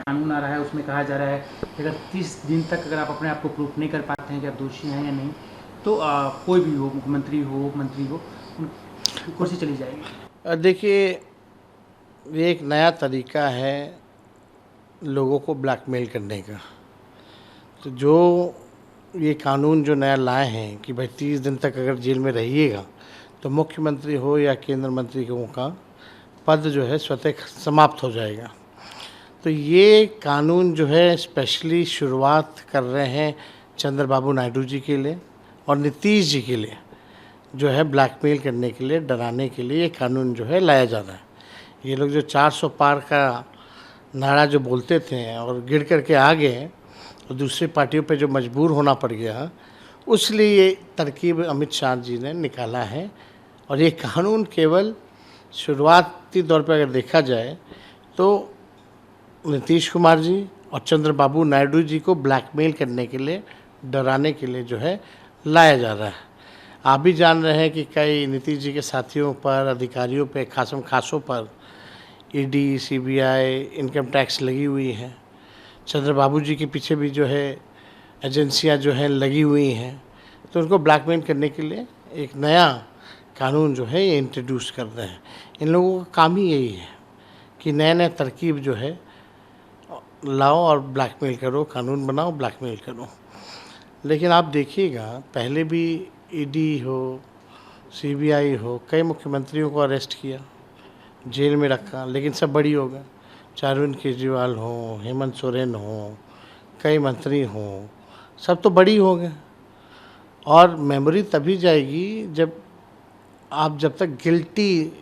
कानून आ रहा है उसमें कहा जा रहा है कि अगर 30 दिन तक अगर आप अपने आप को प्रूफ नहीं कर पाते हैं कि आप दोषी हैं या नहीं, तो कोई भी हो, मुख्यमंत्री हो, मंत्री हो, उनकी कुर्सी चली जाएगी। देखिए, ये एक नया तरीका है लोगों को ब्लैकमेल करने का। तो जो ये कानून जो नया लाए हैं कि भाई 30 दिन तक अगर जेल में रहिएगा तो मुख्यमंत्री हो या केंद्र मंत्री का पद जो है स्वतः समाप्त हो जाएगा। तो ये कानून जो है स्पेशली शुरुआत कर रहे हैं चंद्रबाबू नायडू जी के लिए और नीतीश जी के लिए, जो है ब्लैकमेल करने के लिए, डराने के लिए ये कानून जो है लाया जा रहा है। ये लोग जो 400 पार का नारा जो बोलते थे और गिर करके आ गए और दूसरी पार्टियों पे जो मजबूर होना पड़ गया, उसलिए ये तरकीब अमित शाह जी ने निकाला है। और ये कानून केवल शुरुआती तौर पर अगर देखा जाए तो नीतीश कुमार जी और चंद्रबाबू नायडू जी को ब्लैकमेल करने के लिए, डराने के लिए जो है लाया जा रहा है। आप भी जान रहे हैं कि कई नीतीश जी के साथियों पर, अधिकारियों पे, खासम खासों पर ईडी, सीबीआई, इनकम टैक्स लगी हुई है। चंद्रबाबू जी के पीछे भी जो है एजेंसियां जो हैं लगी हुई हैं। तो उनको ब्लैकमेल करने के लिए एक नया कानून जो है ये इंट्रोड्यूस कर रहे हैं। इन लोगों का काम ही यही है कि नए नए तरकीब जो है लाओ और ब्लैकमेल करो, कानून बनाओ, ब्लैकमेल करो। लेकिन आप देखिएगा, पहले भी ईडी हो, सीबीआई हो, कई मुख्यमंत्रियों को अरेस्ट किया, जेल में रखा, लेकिन सब बड़ी हो गए। चाहे अरविंद केजरीवाल हो, हेमंत सोरेन हो, कई मंत्री हों, सब तो बड़ी हो गए। और मेमोरी तभी जाएगी जब तक गिल्टी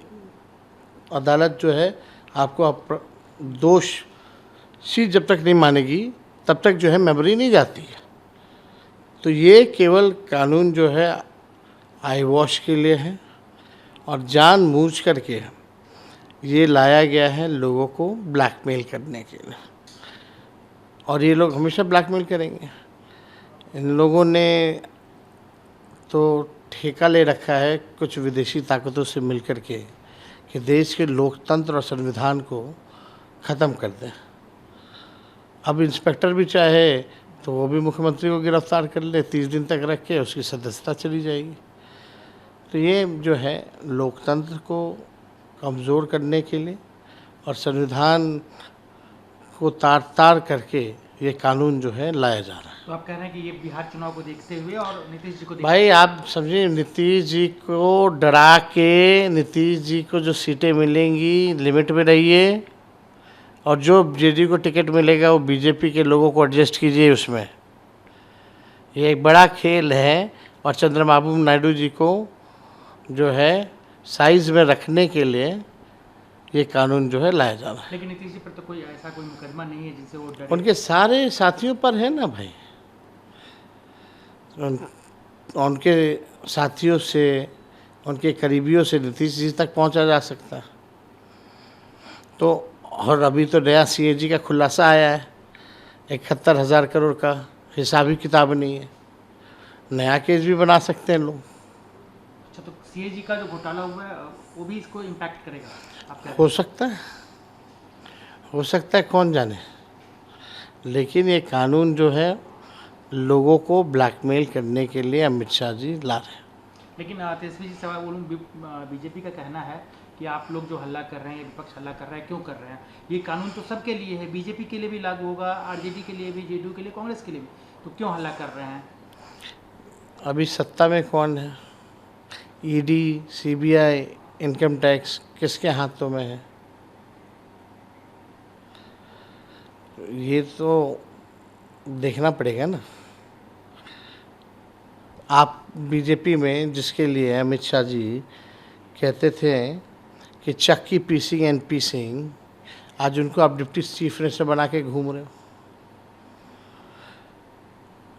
अदालत जो है आपको दोषी जब तक नहीं मानेगी तब तक जो है मेमोरी नहीं जाती है। तो ये केवल कानून जो है आई वॉश के लिए है और जानबूझ करके ये लाया गया है लोगों को ब्लैकमेल करने के लिए। और ये लोग हमेशा ब्लैकमेल करेंगे। इन लोगों ने तो ठेका ले रखा है कुछ विदेशी ताकतों से मिलकर के कि देश के लोकतंत्र और संविधान को ख़त्म कर दें। अब इंस्पेक्टर भी चाहे तो वो भी मुख्यमंत्री को गिरफ्तार कर ले, 30 दिन तक रख के उसकी सदस्यता चली जाएगी। तो ये जो है लोकतंत्र को कमज़ोर करने के लिए और संविधान को तार करके ये कानून जो है लाया जा रहा है। तो आप कह रहे हैं कि ये बिहार चुनाव को देखते हुए और नीतीश जी को भाई आप समझिए, नीतीश जी को डरा के, नीतीश जी को जो सीटें मिलेंगी लिमिट में रहिए और जो जेडी को टिकट मिलेगा वो बीजेपी के लोगों को एडजस्ट कीजिए उसमें। ये एक बड़ा खेल है और चंद्रबाबू नायडू जी को जो है साइज में रखने के लिए ये कानून जो है लाया जा रहा है। लेकिन नीतीश जी पर तो कोई ऐसा कोई मुकदमा नहीं है जिससे वो डरे। उनके सारे साथियों पर है ना भाई। उनके साथियों से, उनके करीबियों से नीतीश जी तक पहुंचा जा सकता है। तो और अभी तो नया सीएजी का खुलासा आया है, 71,000 करोड़ का, हिसाब ही किताब नहीं है। नया केस भी बना सकते हैं लोग। अच्छा, तो सीएजी का जो घोटाला हुआ है वो भी इसको इम्पैक्ट करेगा? आप क्या हो सकता है, कौन जाने। लेकिन ये कानून जो है लोगों को ब्लैकमेल करने के लिए अमित शाह जी ला रहे हैं। लेकिन तेजस्वी जी सवाल बोलूँ, बीजेपी का कहना है कि आप लोग जो हल्ला कर रहे हैं, विपक्ष हल्ला कर रहा है, क्यों कर रहे हैं? ये कानून तो सबके लिए है, बीजेपी के लिए भी लागू होगा, आरजेडी के लिए भी, जेडीयू के लिए, कांग्रेस के लिए भी, तो क्यों हल्ला कर रहे हैं? अभी सत्ता में कौन है? ईडी, सीबीआई, इनकम टैक्स किसके हाथों में है? ये तो देखना पड़ेगा ना। आप बीजेपी में जिसके लिए अमित शाह जी कहते थे कि चक्की पीसिंग एंड पीसिंग, आज उनको आप डिप्टी चीफ मिनिस्टर बना के घूम रहे हो।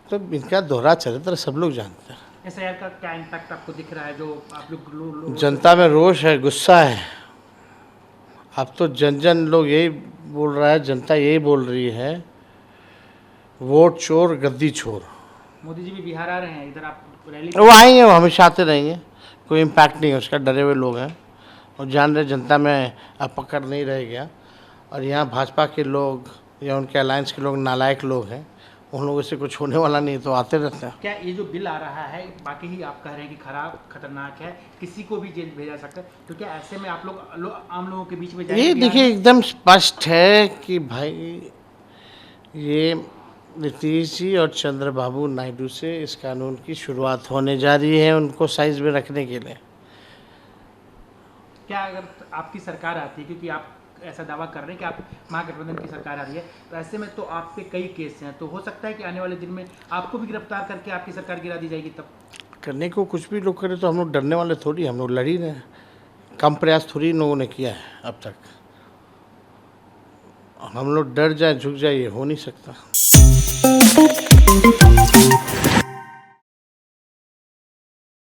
तो इनका दोहरा चरित्र सब लोग जानते हैं। एसआईआर का क्या इम्पैक्ट आपको दिख रहा है? जो आप लोग जनता में रोष है, गुस्सा है। अब तो जन लोग यही बोल रहा है, जनता यही बोल रही है, वोट चोर गद्दी छोर। मोदी जी भी बिहार आ रहे हैं, इधर आप रैली वो आएंगे, वो हमेशा आते रहेंगे, कोई इम्पैक्ट नहीं है उसका। डरे हुए लोग हैं और जान रहे जनता में अब पकड़ नहीं रह गया। और यहाँ भाजपा के लोग या उनके अलायंस के लोग नालायक लोग हैं, उन लोगों से कुछ होने वाला नहीं, तो आते रहते हैं। क्या ये जो बिल आ रहा है बाकी ही आप कह रहे हैं कि खराब खतरनाक है, किसी को भी जेल भेजा सकता है, तो क्या ऐसे में आप आम लोगों के बीच में जाएंगे ये बिहार देखिए में? एकदम स्पष्ट है कि भाई ये नीतीश जी और चंद्रबाबू नायडू से इस कानून की शुरुआत होने जा रही है, उनको साइज में रखने के लिए। क्या अगर आपकी सरकार आती है, क्योंकि आप ऐसा दावा कर रहे हैं कि आप महागठबंधन की सरकार आ रही है, तो ऐसे में तो आप पे कई केस हैं, तो हो सकता है कि आने वाले दिन में आपको भी गिरफ्तार करके आपकी सरकार गिरा दी जाएगी तब? करने को कुछ भी लोग करें तो हम लोग डरने वाले थोड़ी, हम लोग लड़ ही रहे हैं। कम प्रयास थोड़ी इन लोगों ने किया है अब तक। हम लोग डर जाए झुक जाए ये हो नहीं सकता।